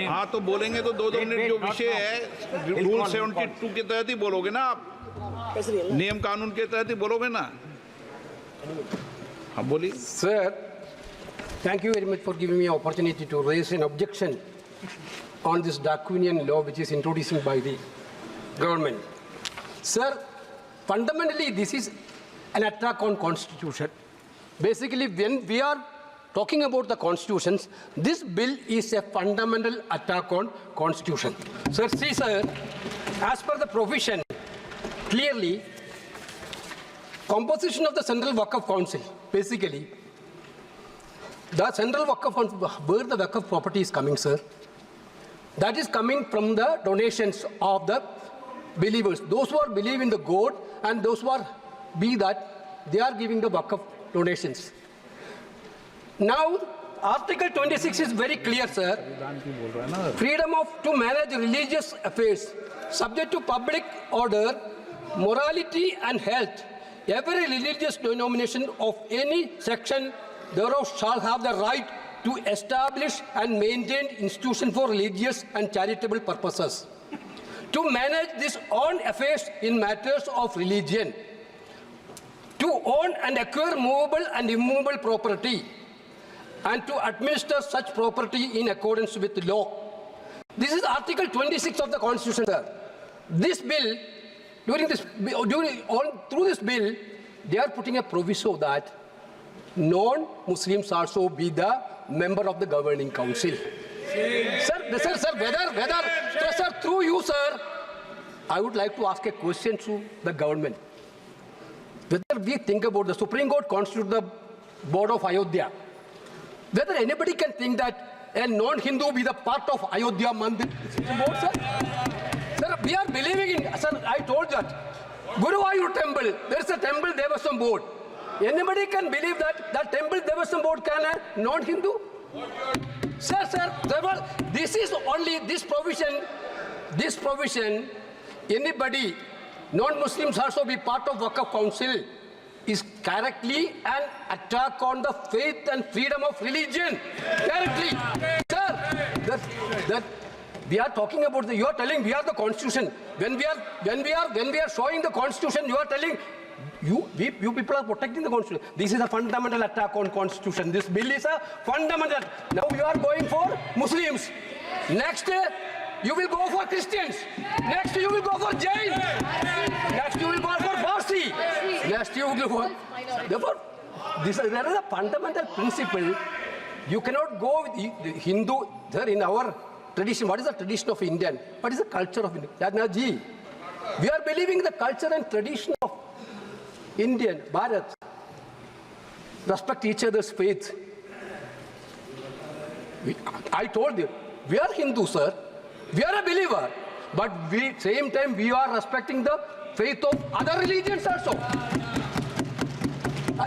हाँ तो बोलेंगे तो 2-2 मिनट जो विषय है रूल 72 के तहत ही बोलोगे ना आप, नियम कानून के तहत ही बोलोगे ना। हाँ बोलिए। Sir, thank you very much for giving me an opportunity to raise an objection on this draconian law which is introduced by the government. Sir, fundamentally this is an attack on constitution. Basically, when we are talking about the constitutions, this bill is a fundamental attack on constitution. Sir, see sir, as per the provision, clearly, composition of the Central Waqf Council, basically, the Central Waqf Council, where the Waqf property is coming, sir, that is coming from the donations of the believers. Those who are believe in the God and those who are be that, they are giving the Waqf donations. Now, Article 26 is very clear, sir. Freedom to manage religious affairs, subject to public order, morality and health. Every religious denomination of any section thereof shall have the right to establish and maintain institutions for religious and charitable purposes. To manage these own affairs in matters of religion. To own and acquire movable and immovable property. And to administer such property in accordance with the law. This is Article 26 of the Constitution, sir. This bill, through this bill, they are putting a proviso that non-Muslims also be the member of the governing council. Sir, through you, sir, I would like to ask a question to the government. Whether we think about the Supreme Court constitute the board of Ayodhya, whether anybody can think that a non-Hindu be the part of Ayodhya Mandir board, sir? Sir, we are believing in, sir, I told that. Guruvayur temple, there is a temple Devasam board. Anybody can believe that that temple Devasam board can a non-Hindu? Sir, this is only this provision, anybody, non-Muslims also be part of Waqf Council, is correctly an attack on the faith and freedom of religion. Correctly. Sir, that we are talking about you are telling we are the constitution. When we are showing the constitution, you are telling you people are protecting the constitution. This is a fundamental attack on constitution. This bill is a fundamental. Now you are going for Muslims. Next you will go for Christians. Next you will go for Jains. Next you will go for Parsi. Next you will go for... Therefore, there is a fundamental principle. You cannot go with the Hindu. Sir, in our tradition, what is the tradition of Indian? What is the culture of India? Yadnaji, we are believing the culture and tradition of Indian, Bharat. Respect each other's faith. I told you, we are Hindu, sir. We are a believer, but same time we are respecting the faith of other religions also.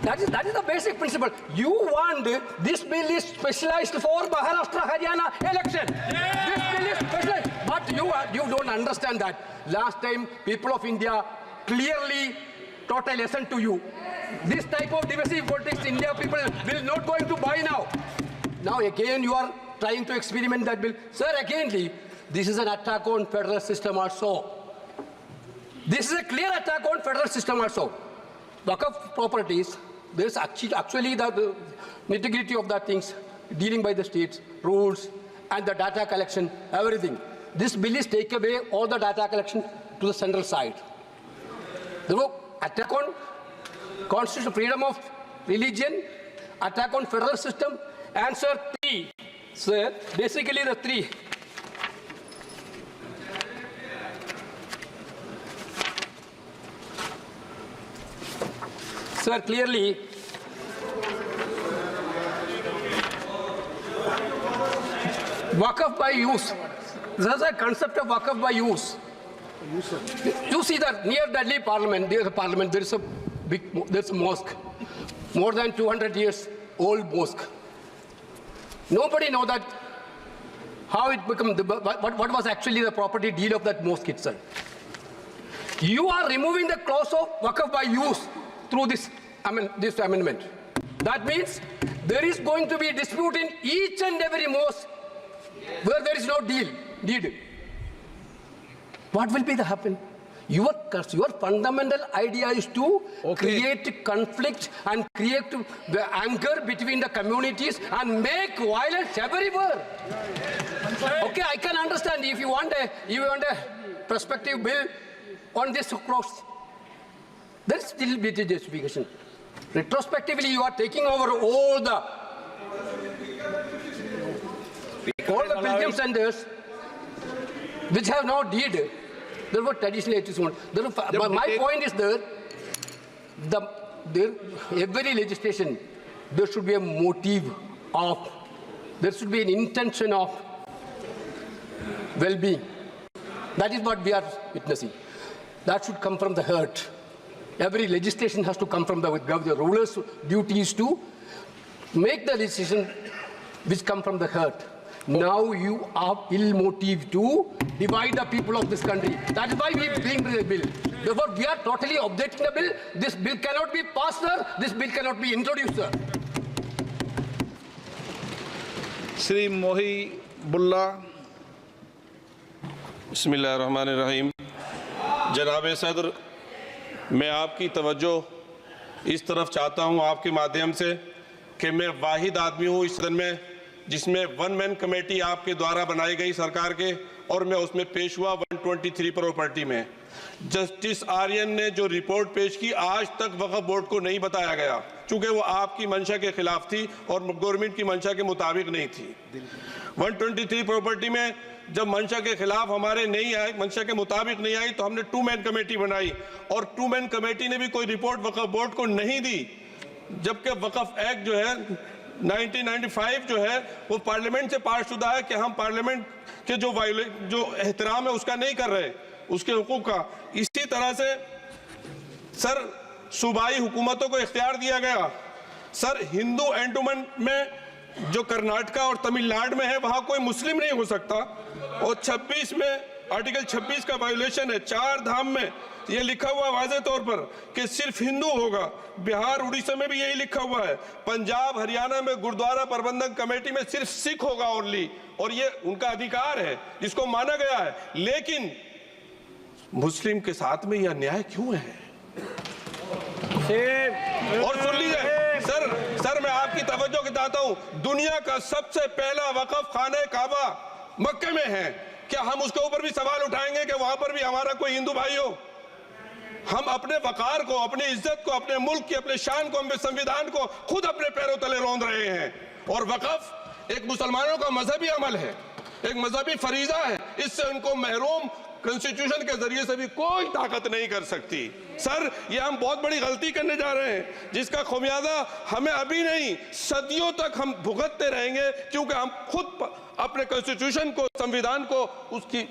That is the basic principle. You want this bill is specialized for Maharashtra, Haryana election. Yeah. This bill is specialized, but you don't understand that. Last time, people of India clearly taught a lesson to you. This type of divisive politics, India people will not going to buy now. Now again, you are trying to experiment that bill, sir. Again, this is an attack on federal system also. This is a clear attack on federal system also. Waqf properties, there is actually the nitty-gritty of that things dealing by the states, rules, and the data collection, everything. This bill is take away all the data collection to the central side. Therefore, attack on constitutional freedom of religion, attack on federal system, answer 3. Sir, basically the 3. Sir, clearly, Waqf by use. There is a concept of Waqf by use. You see that near Delhi Parliament, there is a mosque, more than 200 years old mosque. Nobody knows that how it became, what was actually the property deed of that mosque itself. You are removing the clause of Waqf by use through this amendment. That means there is going to be dispute in each and every mosque where there is no need, what will be the happen? Your fundamental idea is to create conflict and create the anger between the communities and make violence everywhere. Okay, I can understand if you want a prospective bill on this cross. There is still bit of justification. Retrospectively, you are taking over all the pilgrim centers which have no deed. There were traditional HSOs. But my point is every legislation, there should be a motive of, there should be an intention of well-being. That is what we are witnessing. That should come from the heart. Every legislation has to come from the ruler's duty is to make the decision which come from the heart. Now you are ill motive to divide the people of this country. That is why we bring the bill. Therefore, we are totally objecting the bill. This bill cannot be passed, sir. This bill cannot be introduced, sir. Shri Mohi Bulla. बिस्मिल्लाहिर्रहमानिर्रहीम। जनाब सदर, मैं आपकी तवज्जो इस तरफ चाहता हूं आपके माध्यम से कि मैं वाहिद आदमी हूं इस सदन में जिसमें वन मैन कमेटी आपके द्वारा बनाई गई सरकार के, और मैं उसमें पेश हुआ 123 प्रॉपर्टी में। जस्टिस आर्यन ने जो रिपोर्ट पेश की आज तक वक्फ बोर्ड को नहीं बताया गया, चूंकि वो आपकी मंशा के खिलाफ थी और गवर्नमेंट की मंशा के मुताबिक नहीं थी। 123 प्रॉपर्टी में जब मंशा के खिलाफ हमारे नहीं आई, मंशा के मुताबिक नहीं आई, तो हमने 2 मैन कमेटी बनाई और 2 मैन कमेटी ने भी कोई रिपोर्ट वक्फ बोर्ड को नहीं दी, जबकि वक्फ एक्ट जो है 1995 जो है वो पार्लियामेंट से पास शुदा है कि हम पार्लियामेंट के जो एहतराम है उसका नहीं कर रहे, उसके हुकूक का। इसी तरह से सर सूबाई हुकूमतों को इख्तियार दिया गया। सर हिंदू एंडोमेंट में जो कर्नाटका और तमिलनाडु में है वहां कोई मुस्लिम नहीं हो सकता, और 26 में आर्टिकल 26 का वायोलेशन है। 4 धाम में ये लिखा हुआ वाज़े तौर पर कि सिर्फ हिंदू होगा। बिहार उड़ीसा में भी यही लिखा हुआ है। पंजाब हरियाणा में गुरुद्वारा प्रबंधक कमेटी में सिर्फ सिख होगा ओनली, और ये उनका अधिकार है जिसको माना गया है। लेकिन मुस्लिम के साथ में यह अन्याय क्यों है? और सुन लीजिए सर मैं आपकी तवज्जो चाहता हूं, दुनिया का सबसे पहला वक़फ़ खाने काबा मक्के में है। क्या हम उसके ऊपर भी सवाल उठाएंगे कि वहां पर भी हमारा कोई हिंदू भाई हो? हम अपने वकार को, अपनी इज्जत को, अपने मुल्क की, अपने शान को, अपने संविधान को खुद अपने पैरों तले रौंद रहे हैं। और वक़फ़ एक मुसलमानों का मजहबी अमल है, एक मजहबी फरीजा है। इससे उनको महरूम कॉन्स्टिट्यूशन के जरिए से भी कोई ताकत नहीं कर सकती। सर ये हम बहुत बड़ी गलती करने जा रहे हैं जिसका खुमियाजा हमें अभी नहीं सदियों तक हम भुगतते रहेंगे, क्योंकि हम खुद अपने कॉन्स्टिट्यूशन को, संविधान को, उसकी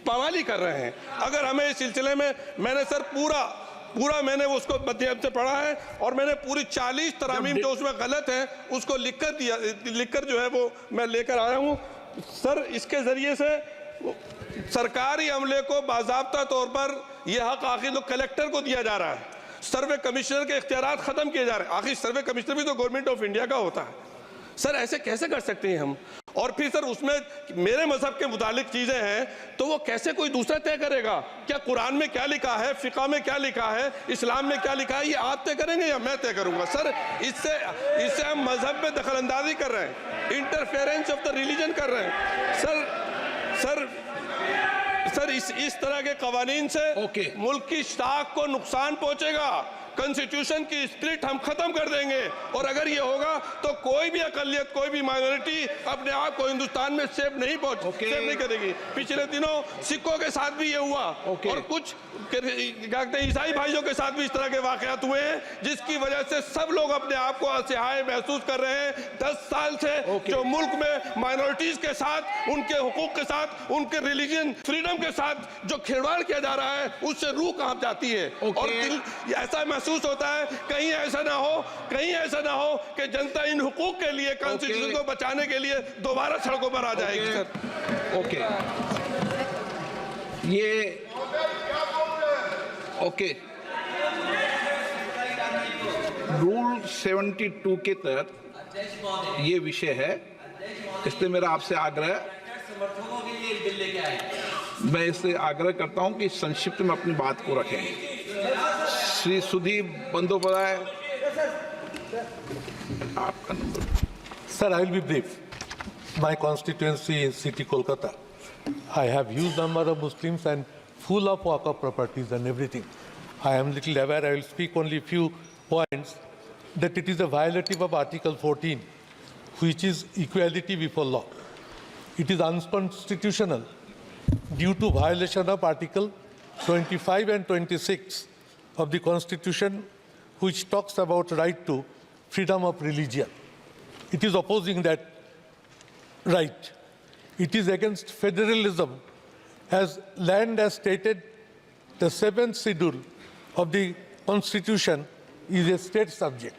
पामाली कर रहे हैं। अगर हमें इस सिलसिले में मैंने सर पूरा मैंने उसको मध्यम से पढ़ा है और मैंने पूरी 40 तरामीम जो उसमें गलत है उसको लिखकर जो है वो मैं लेकर आया हूँ। सर इसके जरिए से सरकारी अमले को बाज़ाब्ता तौर पर यह हक आखिर तो कलेक्टर को दिया जा रहा है, सर्वे कमिश्नर के इख्तियारात खत्म किए जा रहे हैं। आखिर सर्वे कमिश्नर भी तो गवर्नमेंट ऑफ इंडिया का होता है। सर ऐसे कैसे कर सकते हैं हम? और फिर सर उसमें मेरे मजहब के मुतालिक चीजें हैं तो वो कैसे कोई दूसरा तय करेगा? क्या कुरान में क्या लिखा है, फिक़ा में क्या लिखा है, इस्लाम में क्या लिखा है, ये आप तय करेंगे या मैं तय करूंगा? सर इससे हम मजहब में दखल अंदाजी कर रहे हैं, इंटरफेरेंस ऑफ द रिलीजन कर रहे हैं। सर इस तरह के कवानीन से मुल्क की साख को नुकसान पहुंचेगा। कॉन्स्टिट्यूशन की स्पिरिट हम खत्म कर देंगे, और अगर ये होगा तो कोई भी अकलियत, कोई भी माइनॉरिटी अपने आप को हिंदुस्तान में सेफ नहीं करेगी। पिछले दिनों सिखों के साथ भी ये हुआ और कुछ ईसाई भाइयों के साथ भी इस तरह के वाकयात हुए हैं, जिसकी वजह से सब लोग अपने आप को असहाय महसूस कर रहे हैं। 10 साल से जो मुल्क में माइनॉरिटीज के साथ, उनके हुकूक के साथ, उनके रिलीजन फ्रीडम के साथ जो खिलवाड़ किया जा रहा है, उससे रूह कांप जाती है और दिल ऐसा महसूस होता है कहीं ऐसा ना हो कि जनता इन हुकूक के लिए, कॉन्स्टिट्यूशन को बचाने के लिए दोबारा सड़कों पर आ जाएगी। सर ये रूल 72 के तहत ये विषय है, इसलिए मेरा आपसे आग्रह मैं इससे आग्रह करता हूं कि संक्षिप्त में अपनी बात को रखें। श्री सुधीर बंदोपाध्याय, आपका number. Sir, I will be brief. My constituency is City Kolkata. I have huge number of Muslims and full of Waqf properties and everything. I am little aware. I will speak only few points. That it is a violative of Article 14, which is equality before law. It is unconstitutional due to violation of Article 25 and 26 of the Constitution, which talks about right to freedom of religion. It is opposing that right. It is against federalism, as land as stated, the 7th schedule of the Constitution is a state subject.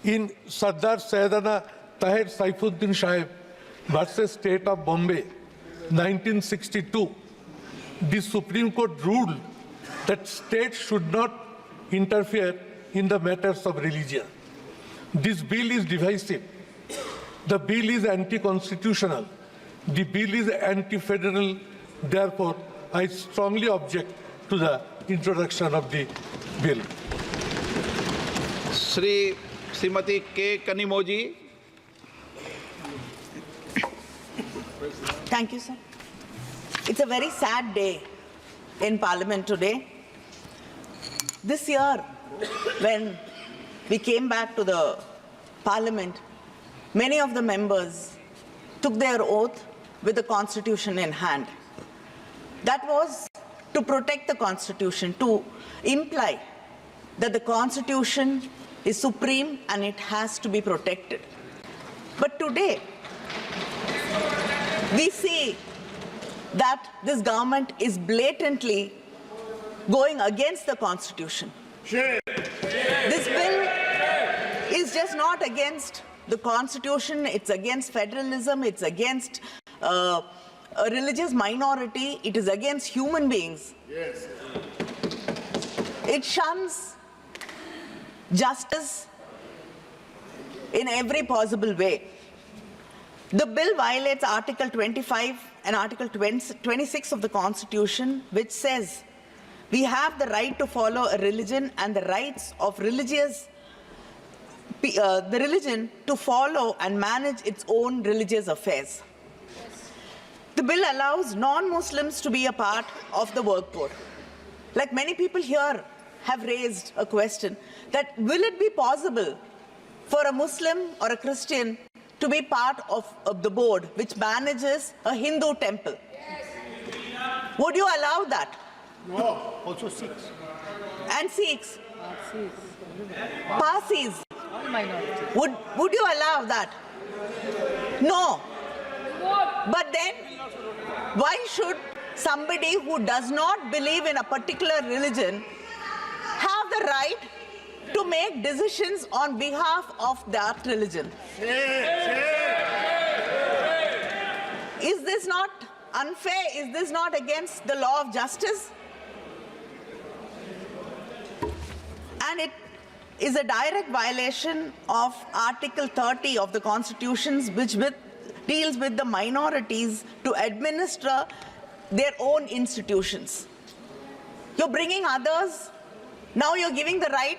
In Sardar Sayyidina Tahir Saifuddin Sahib versus State of Bombay, 1962, the Supreme Court ruled that states should not interfere in the matters of religion. This bill is divisive. The bill is anti-constitutional. The bill is anti-federal. Therefore, I strongly object to the introduction of the bill. Shrimati के Kanimozhi. Thank you, sir. It's a very sad day in Parliament today. This year, when we came back to the Parliament, many of the members took their oath with the Constitution in hand. That was to protect the Constitution, to imply that the Constitution is supreme and it has to be protected. But today, we see that this government is blatantly going against the Constitution. This bill is just not against the Constitution, it's against federalism, it's against a religious minority, it is against human beings. Yes. It shuns justice in every possible way. The bill violates Article 25 and Article 26 of the Constitution, which says we have the right to follow a religion and the rights of the religion to follow and manage its own religious affairs. The bill allows non-Muslims to be a part of the work board. Like many people here have raised a question that will it be possible for a Muslim or a Christian to be part of the board which manages a Hindu temple? Yes. Would you allow that? No, also Sikhs. And Sikhs? Parsis? Would you allow that? No. But then, why should somebody who does not believe in a particular religion have the right to make decisions on behalf of that religion? Is this not unfair? Is this not against the law of justice? And it is a direct violation of Article 30 of the Constitution, which deals with the minorities to administer their own institutions. You're bringing others, now you're giving the right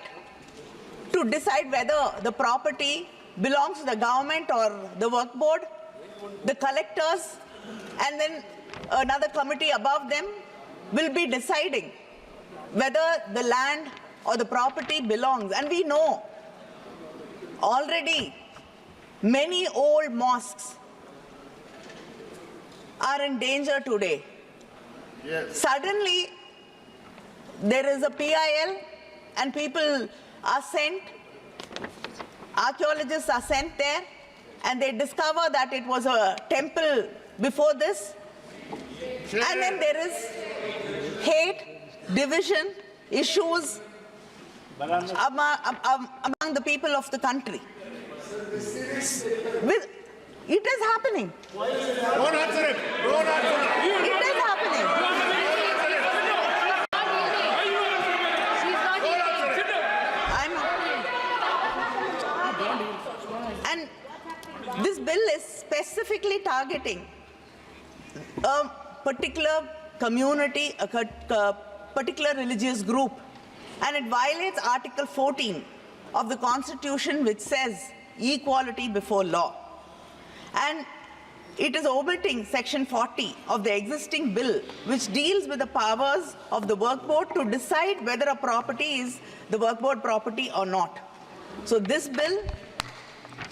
to decide whether the property belongs to the government or the work board, the collectors, and then another committee above them will be deciding whether the land or the property belongs. And we know already many old mosques are in danger today. Yes. Suddenly, there is a PIL and people are sent, archaeologists are sent there, and they discover that it was a temple before this. Sure. And then there is hate, division, issues among the people of the country. It is happening. Don't answer him. Don't answer him. It is happening. And this bill is specifically targeting a particular community, a particular religious group, and it violates Article 14 of the Constitution, which says equality before law. And it is omitting Section 40 of the existing bill, which deals with the powers of the work board to decide whether a property is the work board property or not. So this bill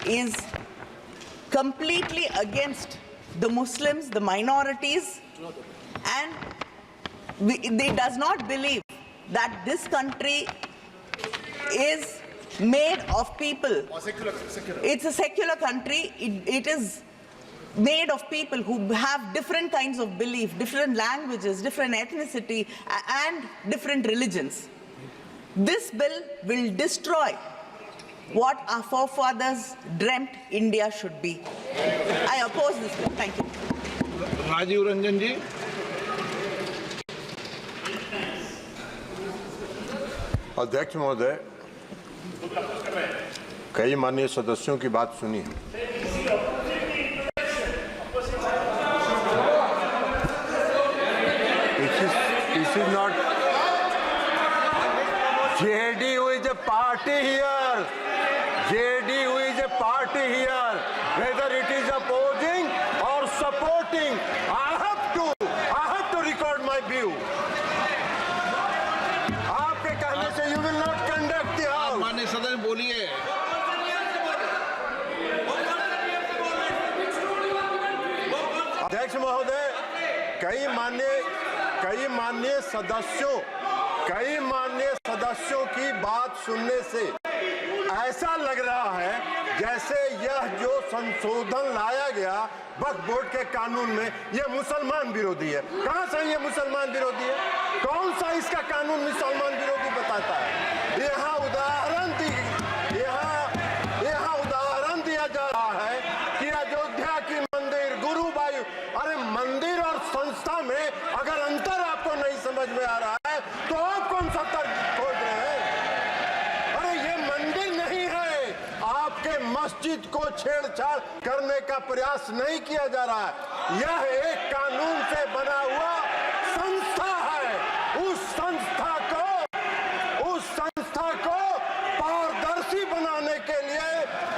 is completely against the Muslims, the minorities, and they does not believe that this country is made of people. It's a secular country. It is made of people who have different kinds of belief, different languages, different ethnicity, and different religions. This bill will destroy what our forefathers dreamt India should be. I oppose this bill. Thank you. Rajiv Ranjan जी। अध्यक्ष महोदय, कई माननीय सदस्यों की बात सुनी है। This is not JDU is a party here. JDU is a party here. Whether it is opposing or supporting, I have to record my view. आपके कहने से you will not conduct the house. माननीय सदस्य बोलिए। अध्यक्ष महोदय, कई माननीय सदस्यों की बात सुनने से ऐसा लग रहा है जैसे यह जो संशोधन लाया गया वक्फ बोर्ड के कानून में यह मुसलमान विरोधी है। कहां से ये मुसलमान विरोधी है? कौन सा इसका कानून मुसलमान विरोधी बताता है? यहाँ उदाहरण दिया जा रहा है कि अयोध्या की मंदिर गुरुवायु, अरे मंदिर और संस्था में अगर अंतर आपको नहीं समझ में आ रहा है तो आप कौन सा तर्क खोज रहे हैं? अरे ये मंदिर नहीं है। आपके मस्जिद को छेड़छाड़ करने का प्रयास नहीं किया जा रहा है। यह एक कानून से बना हुआ संस्था है। उस संस्था को पारदर्शी बनाने के लिए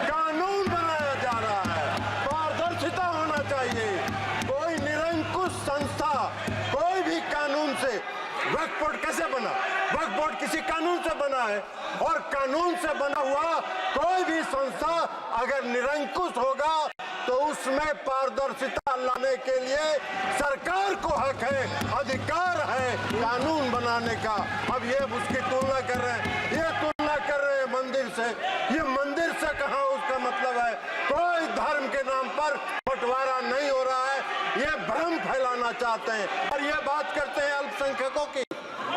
कानून बनाया जा रहा है। पारदर्शिता होना चाहिए। कोई निरंकुश संस्था कोई भी कानून से, वक्फ बोर्ड कैसे बना? वक्फ बोर्ड किसी कानून से बना है, और कानून से बना हुआ कोई भी संस्था अगर निरंकुश होगा तो उसमें पारदर्शिता लाने के लिए सरकार को हक है, अधिकार है कानून बनाने का। अब ये उसकी तुलना कर रहे हैं मंदिर से। ये मंदिर से कहाँ उसका मतलब है? कोई धर्म के नाम पर बंटवारा नहीं हो रहा है। ये भ्रम फैलाना चाहते हैं और ये बात करते हैं अल्पसंख्यकों की।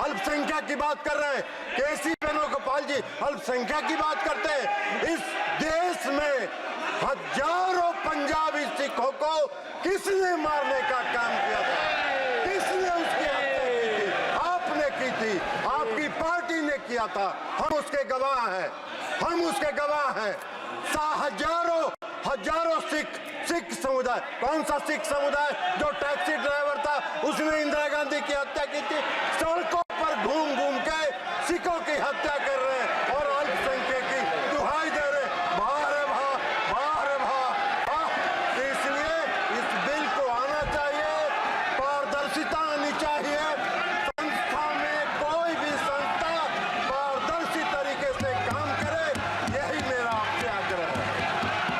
अल्पसंख्यक की बात कर रहे हैं। केसी वेणुगोपाल जी अल्पसंख्यक की बात करते हैं। इस देश में हजारों पंजाबी सिखों को किसने मारने का काम किया था? किसने उसकी हत्या की थी? आपने की थी, आपकी पार्टी ने किया था। हम उसके गवाह हैं। हजारों सिख समुदाय। कौन सा सिख समुदाय? जो टैक्सी ड्राइवर था उसने इंदिरा गांधी की हत्या की थी। सड़कों